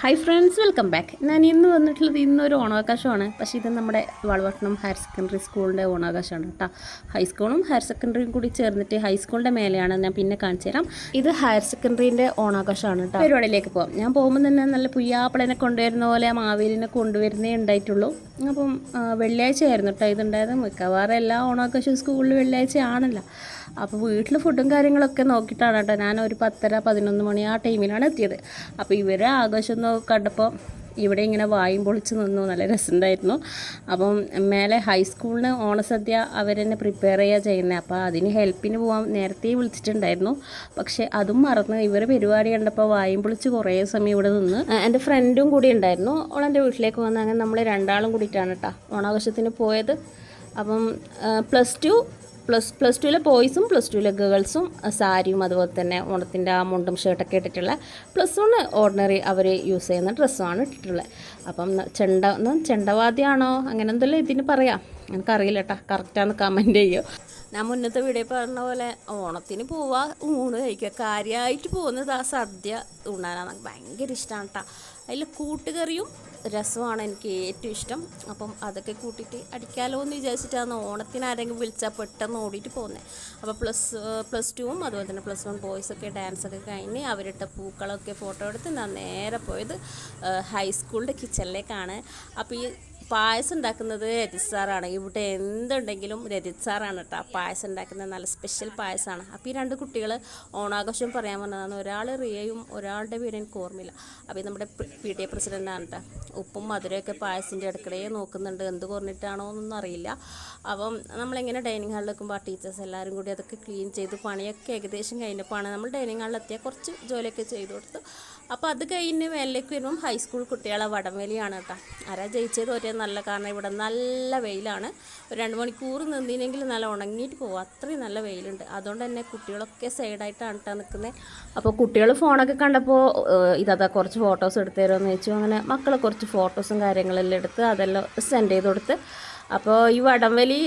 Hi friends, welcome back. ഞാൻ ഇന്ന് വന്നിട്ടുള്ളത് ഇന്നൊരു ഓണാവകാശമാണ്. പക്ഷേ ഇത് നമ്മുടെ വളപട്ടണം ഹയർ സെക്കൻഡറി സ്കൂളിൻ്റെ ഓണാവകാശമാണ് കേട്ടോ. ഹൈസ്കൂളും ഹയർ സെക്കൻഡറിയും കൂടി ചേർന്നിട്ട് ഹൈസ്കൂളിൻ്റെ മേലെയാണ്. ഞാൻ പിന്നെ കാണിച്ചു തരാം. ഇത് ഹയർ സെക്കൻഡറിൻ്റെ ഓണാവകാശമാണ് കേട്ടോ. പരിപാടിയിലേക്ക് പോകാം. ഞാൻ പോകുമ്പോൾ തന്നെ നല്ല പുയ്യാപ്പിളനെ കൊണ്ടുവരുന്ന പോലെ മാവേലിനെ കൊണ്ടുവരുന്നേ ഉണ്ടായിട്ടുള്ളൂ. അപ്പം വെള്ളിയാഴ്ച ആയിരുന്നു കേട്ടോ ഇതുണ്ടായത്. മിക്കവാറും എല്ലാ ഓണാവകാശവും സ്കൂളിൽ വെള്ളിയാഴ്ച ആണല്ലോ. അപ്പോൾ വീട്ടിൽ ഫുഡും കാര്യങ്ങളൊക്കെ നോക്കിയിട്ടാണ് കേട്ടോ ഞാൻ ഒരു 10:30-11 മണി ആ ടൈമിലാണ് എത്തിയത്. അപ്പോൾ ഇവരെ ആഘോഷം കണ്ടപ്പോൾ ഇവിടെ ഇങ്ങനെ വായും പൊളിച്ച് നിന്നു. നല്ല രസമുണ്ടായിരുന്നു. അപ്പം മേലെ ഹൈസ്കൂളിന് ഓണസദ്യ അവരെന്നെ പ്രിപ്പയർ ചെയ്യുക ചെയ്യുന്നത്. അപ്പോൾ അതിന് ഹെൽപ്പിന് പോകാൻ നേരത്തെ വിളിച്ചിട്ടുണ്ടായിരുന്നു. പക്ഷേ അതും മറന്ന് ഇവർ പരിപാടി കണ്ടപ്പോൾ വായും പൊളിച്ച് കുറേ സമയം ഇവിടെ നിന്ന്. എൻ്റെ ഫ്രണ്ടും കൂടി ഉണ്ടായിരുന്നു. ഓളെൻ്റെ വീട്ടിലേക്ക് വന്ന് അങ്ങനെ നമ്മൾ രണ്ടാളും കൂടിയിട്ടാണ് കേട്ടോ ഓണാഘോഷത്തിന് പോയത്. അപ്പം പ്ലസ് ടുവിലെ ബോയ്സും പ്ലസ് ടുവിലെ ഗേൾസും സാരിയും അതുപോലെ തന്നെ ഓണത്തിൻ്റെ ആ മുണ്ടും ഷർട്ടൊക്കെ ഇട്ടിട്ടുള്ള. +1 ഓർഡിനറി അവർ യൂസ് ചെയ്യുന്ന ഡ്രസ്സുമാണ് ഇട്ടിട്ടുള്ളത്. അപ്പം ചെണ്ടവാദ്യമാണോ അങ്ങനെ എന്തെല്ലാം ഇതിന് പറയാം, എനിക്കറിയില്ല കേട്ടോ. കറക്റ്റാന്ന് കമൻറ്റ് ചെയ്യുമോ. ഞാൻ മുന്നത്തെ വീഡിയോ പറഞ്ഞ പോലെ ഓണത്തിന് പോവുക, ഊണ് കഴിക്കുക. കാര്യമായിട്ട് പോകുന്നത് ആ സദ്യ ഉണ്ണാനാണ്. ഭയങ്കര ഇഷ്ടമാണ് കേട്ടോ. അതിൽ കൂട്ടുകറിയും രസമാണ് എനിക്ക് ഏറ്റവും ഇഷ്ടം. അപ്പം അതൊക്കെ കൂട്ടിയിട്ട് അടിക്കാലോ എന്ന് വിചാരിച്ചിട്ടാണ് ഓണത്തിന് ആരെങ്കിലും വിളിച്ചാൽ പെട്ടെന്ന് ഓടിയിട്ട് പോകുന്നത്. അപ്പോൾ പ്ലസ് ടുവും അതുപോലെ തന്നെ +1 ബോയ്സൊക്കെ ഡാൻസൊക്കെ കഴിഞ്ഞ് അവരിട്ട പൂക്കളൊക്കെ ഫോട്ടോ എടുത്ത് ഞാൻ നേരെ പോയത് ഹൈസ്കൂളിൻ്റെ കിച്ചണിലേക്കാണ്. അപ്പോൾ ഈ പായസം ഉണ്ടാക്കുന്നത് രജിത് സാറാണ്. ഇവിടെ എന്തുണ്ടെങ്കിലും രജിത് സാറാണ് കേട്ടോ പായസം ഉണ്ടാക്കുന്നത്. നല്ല സ്പെഷ്യൽ പായസമാണ്. അപ്പോൾ ഈ 2 കുട്ടികൾ ഓണാഘോഷം പറയാൻ വന്നതാണ്. ഒരാൾ റിയയും ഒരാളുടെ പേര് എനിക്ക് ഓർമ്മയില്ല. അപ്പോൾ നമ്മുടെ PTA പ്രസിഡൻ്റാണ് കേട്ടോ. ഉപ്പും മധുരമൊക്കെ പായസത്തിൻ്റെ അടുക്കളയെ നോക്കുന്നുണ്ട്. എന്ത് കുറഞ്ഞിട്ടാണോ എന്നൊന്നും അറിയില്ല. അപ്പം നമ്മളിങ്ങനെ ഡൈനിങ് ഹാളിൽ വെക്കുമ്പോൾ ആ ടീച്ചേഴ്സ് എല്ലാവരും കൂടി അതൊക്കെ ക്ലീൻ ചെയ്ത് പണിയൊക്കെ ഏകദേശം കഴിഞ്ഞപ്പോഴാണ് നമ്മൾ ഡൈനിങ് ഹാളിലെത്തിയ കുറച്ച് ജോലിയൊക്കെ ചെയ്തു കൊടുത്തു. അപ്പോൾ അത് കഴിഞ്ഞ് മേലേക്ക് വരുമ്പം ഹൈസ്കൂൾ കുട്ടികളെ വടംവലിയാണ് കേട്ടോ. ആരാ ജയിച്ചത് ഒരേ നല്ല, കാരണം ഇവിടെ നല്ല വെയിലാണ്. ഒരു 2 മണിക്കൂർ നിന്നിനെങ്കിൽ നല്ല ഉണങ്ങിയിട്ട് പോകും, അത്രയും നല്ല വെയിലുണ്ട്. അതുകൊണ്ട് തന്നെ കുട്ടികളൊക്കെ സൈഡായിട്ടാണ് കേട്ടോ നിൽക്കുന്നത്. അപ്പോൾ കുട്ടികൾ ഫോണൊക്കെ കണ്ടപ്പോൾ ഇതാ കുറച്ച് ഫോട്ടോസ് എടുത്തു തരുമെന്ന് ചോദിച്ചു. അങ്ങനെ മക്കൾ കുറച്ച് ഫോട്ടോസും കാര്യങ്ങളെല്ലാം എടുത്ത് അതെല്ലാം സെൻഡ് ചെയ്ത് കൊടുത്ത്. അപ്പോൾ ഈ വടംവലി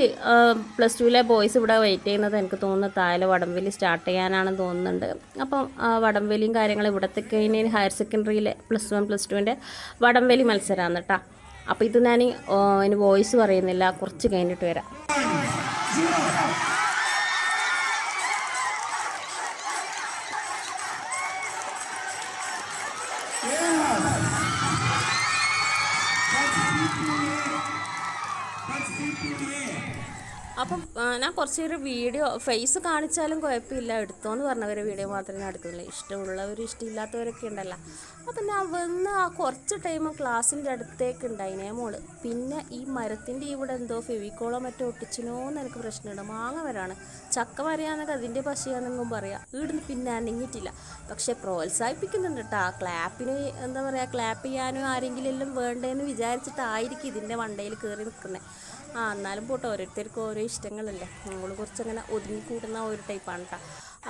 +2 ലെ ബോയ്സ് ഇവിടെ വെയിറ്റ് ചെയ്യുന്നത് എനിക്ക് തോന്നുന്നു താഴെ വടംവലി സ്റ്റാർട്ട് ചെയ്യാനാണെന്ന് തോന്നുന്നുണ്ട്. അപ്പം വടംവലിയും കാര്യങ്ങളും ഇവിടത്തെ കഴിഞ്ഞ് ഹയർ സെക്കൻഡറിയിലെ +1 +2ൻ്റെ വടംവലി മത്സരമാണ് കേട്ടോ. അപ്പോൾ ഇത് ഞാൻ അതിന് വോയിസ് പറയുന്നില്ല, കുറച്ച് കഴിഞ്ഞിട്ട് വരാം. അപ്പം ഞാൻ കുറച്ചൊരു വീഡിയോ ഫേസ് കാണിച്ചാലും കുഴപ്പമില്ല, എടുത്തോന്ന് പറഞ്ഞവരെ വീഡിയോ മാത്രമേ ഞാൻ എടുക്കുന്നില്ല. ഇഷ്ടമുള്ളവർ ഇഷ്ടമില്ലാത്തവരൊക്കെ ഉണ്ടല്ലോ. അപ്പം ഞാൻ വന്ന് ആ കുറച്ച് ടൈം ക്ലാസ്സിൻ്റെ അടുത്തേക്ക് ഉണ്ടായിനേ മോള്. പിന്നെ ഈ മരത്തിൻ്റെ ഇവിടെ എന്തോ ഫെവിക്കോളോ മറ്റോ ഒട്ടിച്ചിനോന്ന് എനിക്ക് പ്രശ്നമുണ്ട്. മാങ്ങ വരാണ്, ചക്ക വരയാന്നൊക്കെ അതിൻ്റെ പശയാണെന്നും പറയാം. ഇവിടുന്ന് പിന്നെ അനങ്ങിയിട്ടില്ല. പക്ഷെ പ്രോത്സാഹിപ്പിക്കുന്നുണ്ട് കേട്ടോ. ക്ലാപ്പിന് എന്താ പറയുക, ക്ലാപ്പ് ചെയ്യാനും ആരെങ്കിലും എല്ലാം വേണ്ടതെന്ന് വിചാരിച്ചിട്ടായിരിക്കും ഇതിൻ്റെ വണ്ടയിൽ കയറി നിൽക്കുന്നത്. എന്നാലും പോട്ടെ, ഓരോരുത്തർക്കും ഓരോ ഇഷ്ടങ്ങളല്ലേ. നമ്മൾ കുറച്ചങ്ങനെ ഒതുങ്ങിക്കൂടുന്ന ഒരു ടൈപ്പാണ് കേട്ടോ.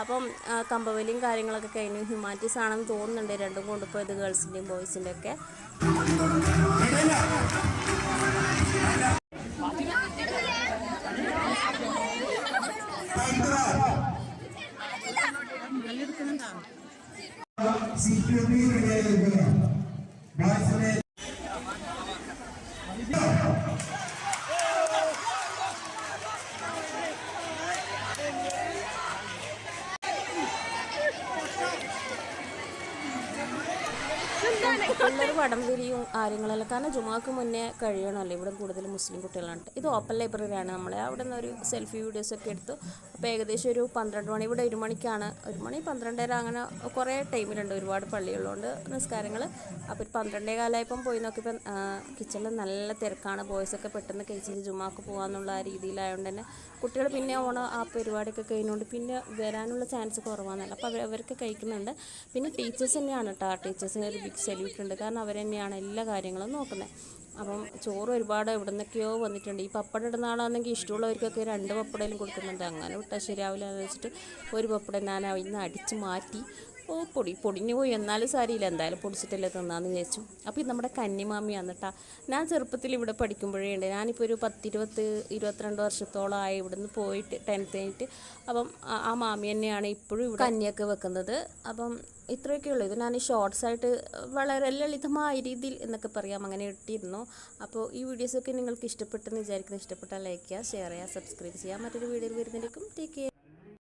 അപ്പം കമ്പവലിയും കാര്യങ്ങളൊക്കെ കഴിഞ്ഞ് ഹ്യൂമാനിറ്റീസ് ആണെന്ന് തോന്നുന്നുണ്ട്. രണ്ടും കൊണ്ടുപോയത് ഗേൾസിൻ്റെയും ബോയ്സിൻ്റെ ഒക്കെ. പിള്ളേർ വടംവലിയും കാര്യങ്ങളെല്ലാം, കാരണം ജുമാക്ക് മുന്നേ കഴിയണമല്ലോ. ഇവിടെ കൂടുതൽ മുസ്ലിം കുട്ടികളാണ്. ഇത് ഓപ്പൺ ലൈബ്രറിയാണ്. നമ്മളെ അവിടെ നിന്ന് ഒരു സെൽഫി വീഡിയോസൊക്കെ എടുത്തു. അപ്പോൾ ഏകദേശം ഒരു 12 മണി, ഇവിടെ 1 മണിക്കാണ്. 1 മണി 12:30 അങ്ങനെ കുറേ ടൈമിലുണ്ട്. ഒരുപാട് പള്ളികളുണ്ട് നിസ്കാരങ്ങൾ. അപ്പോൾ 12:15 പോയി നോക്കിയപ്പോൾ കിച്ചണിൽ നല്ല തിരക്കാണ്. ബോയ്സൊക്കെ പെട്ടെന്ന് കഴിച്ചിട്ട് ജുമാക്ക് പോകാമെന്നുള്ള ആ രീതിയിലായതുകൊണ്ട് തന്നെ കുട്ടികൾ പിന്നെ ആ പരിപാടിയൊക്കെ കഴിഞ്ഞുകൊണ്ട് പിന്നെ വരാനുള്ള ചാൻസ് കുറവാണല്ലോ. അപ്പോൾ അവർക്ക് കഴിക്കുന്നുണ്ട്. പിന്നെ ടീച്ചേഴ്സ് തന്നെയാണ് കേട്ടോ. ടീച്ചേഴ്സിന് ഒരു ബിഗ് സല്യൂട്ട് ഉണ്ട്, കാരണം അവർ തന്നെയാണ് എല്ലാ കാര്യങ്ങളും നോക്കുന്നത്. അപ്പം ചോറ് ഒരുപാട് എവിടെ നിന്നൊക്കെയോ വന്നിട്ടുണ്ട്. ഈ പപ്പടം ഇടുന്ന ആളാണെങ്കിൽ ഇഷ്ടമുള്ളവർക്കൊക്കെ 2 പപ്പടയിലും കൊടുക്കുന്നുണ്ട്. അങ്ങനെ വിട്ടാൽ ശരിയാവില്ല എന്ന് വെച്ചിട്ട് ഒരു പപ്പടം ഞാൻ ഇന്ന് അടിച്ച് മാറ്റി. ഓ പൊടിഞ്ഞു പോയി, എന്നാലും സാരിയില്ല, എന്തായാലും പൊടിച്ചിട്ടല്ലേ തിന്നാന്ന് വിചാരിച്ചു. അപ്പോൾ ഇത് നമ്മുടെ കന്നിമാമിയാണ് കേട്ടോ. ഞാൻ ചെറുപ്പത്തിൽ ഇവിടെ പഠിക്കുമ്പോഴേ ഉണ്ട്, ഞാനിപ്പോൾ ഒരു 22 വർഷത്തോളമായി ഇവിടുന്ന് പോയിട്ട് 10th കഴിഞ്ഞിട്ട്. അപ്പം ആ മാമി തന്നെയാണ് ഇപ്പോഴും ഇവിടെ കഞ്ഞിയൊക്കെ വെക്കുന്നത്. അപ്പം ഇത്രയൊക്കെ ഉള്ളൂ. ഇത് ഞാൻ ഷോർട്സ് ആയിട്ട് വളരെ ലളിതമായ രീതിയിൽ എന്നൊക്കെ പറയാം അങ്ങനെ ഇട്ടിരുന്നു. അപ്പോൾ ഈ വീഡിയോസൊക്കെ നിങ്ങൾക്ക് ഇഷ്ടപ്പെട്ടെന്ന് വിചാരിക്കുന്നു. ഇഷ്ടപ്പെട്ടാൽ ലൈക്ക് ചെയ്യുക, ഷെയർ ചെയ്യുക, സബ്സ്ക്രൈബ് ചെയ്യുക. മറ്റൊരു വീഡിയോയിൽ വരുന്നതിലേക്കും ടേക്ക് കെയർ.